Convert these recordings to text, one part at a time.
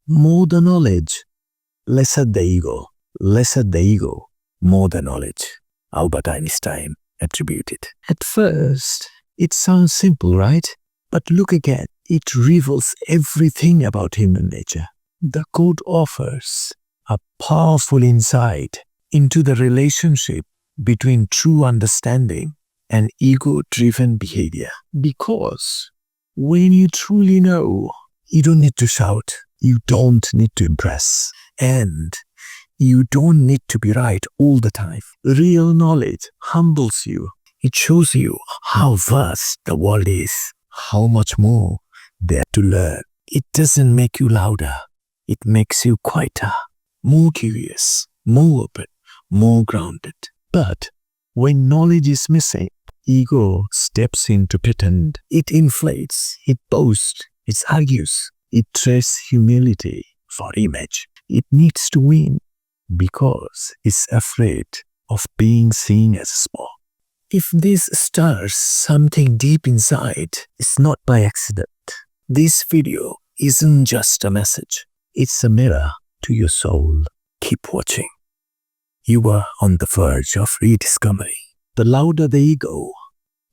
More the knowledge, lesser the ego. Lesser the ego, more the knowledge. Albert Einstein attributed. At first, it sounds simple, right? But look again. It reveals everything about human nature. The quote offers a powerful insight into the relationship between true understanding and ego-driven behavior. Because when you truly know, you don't need to shout, you don't need to impress, and you don't need to be right all the time. Real knowledge humbles you. It shows you how vast the world is, how much more there to learn. It doesn't make you louder. It makes you quieter, more curious, more open, more grounded. But when knowledge is missing, ego steps in to pretend. It inflates, it boasts, it argues, it trades humility for image. It needs to win because it's afraid of being seen as small. If this stirs something deep inside, it's not by accident. This video isn't just a message. It's a mirror to your soul. Keep watching. You are on the verge of rediscovery. The louder the ego,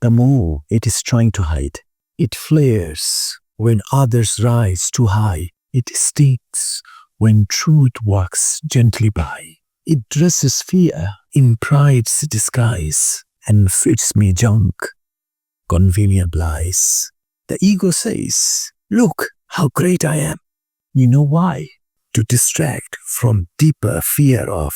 the more it is trying to hide. It flares when others rise too high. It stings when truth walks gently by. It dresses fear in pride's disguise and feeds me junk, convenient lies. The ego says, look how great I am. You know why? To distract from deeper fear of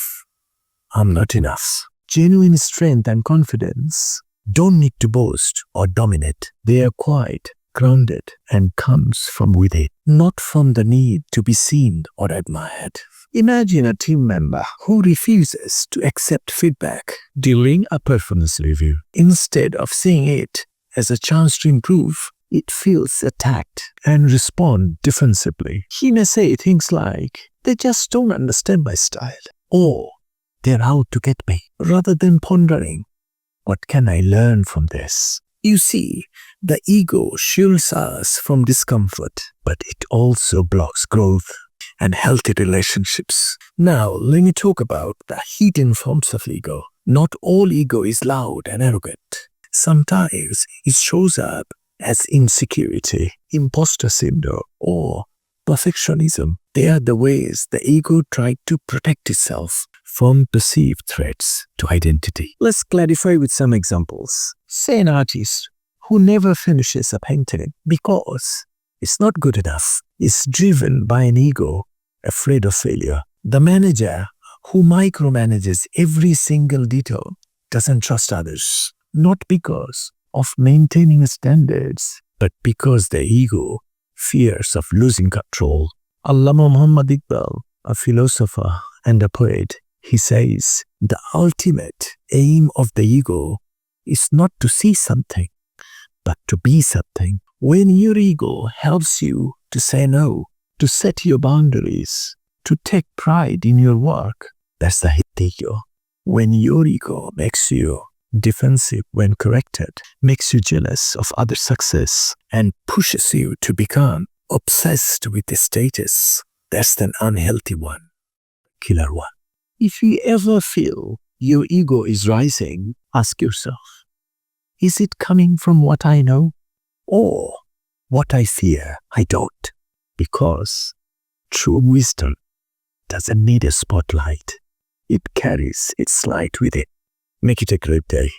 I'm not enough. Genuine strength and confidence don't need to boast or dominate. They are quiet, grounded, and comes from within, not from the need to be seen or admired. Imagine a team member who refuses to accept feedback during a performance review. Instead of seeing it as a chance to improve, it feels attacked and responds defensively. He may say things like, they just don't understand my style, or they're out to get me, rather than pondering, what can I learn from this? You see, the ego shields us from discomfort, but it also blocks growth and healthy relationships. Now, let me talk about the hidden forms of ego. Not all ego is loud and arrogant. Sometimes it shows up as insecurity, imposter syndrome, or perfectionism. They are the ways the ego tried to protect itself from perceived threats to identity. Let's clarify with some examples. Say an artist who never finishes a painting because it's not good enough is driven by an ego afraid of failure. The manager who micromanages every single detail doesn't trust others, not because of maintaining standards, but because the ego fears of losing control. Allama Muhammad Iqbal, a philosopher and a poet, he says, the ultimate aim of the ego is not to see something, but to be something. When your ego helps you to say no, to set your boundaries, to take pride in your work, that's the hit ego. When your ego makes you defensive when corrected, makes you jealous of other success, and pushes you to become obsessed with the status, that's an unhealthy one, killer one. If you ever feel your ego is rising, ask yourself, is it coming from what I know or what I fear I don't? Because true wisdom doesn't need a spotlight. It carries its light with it. Make it a great day.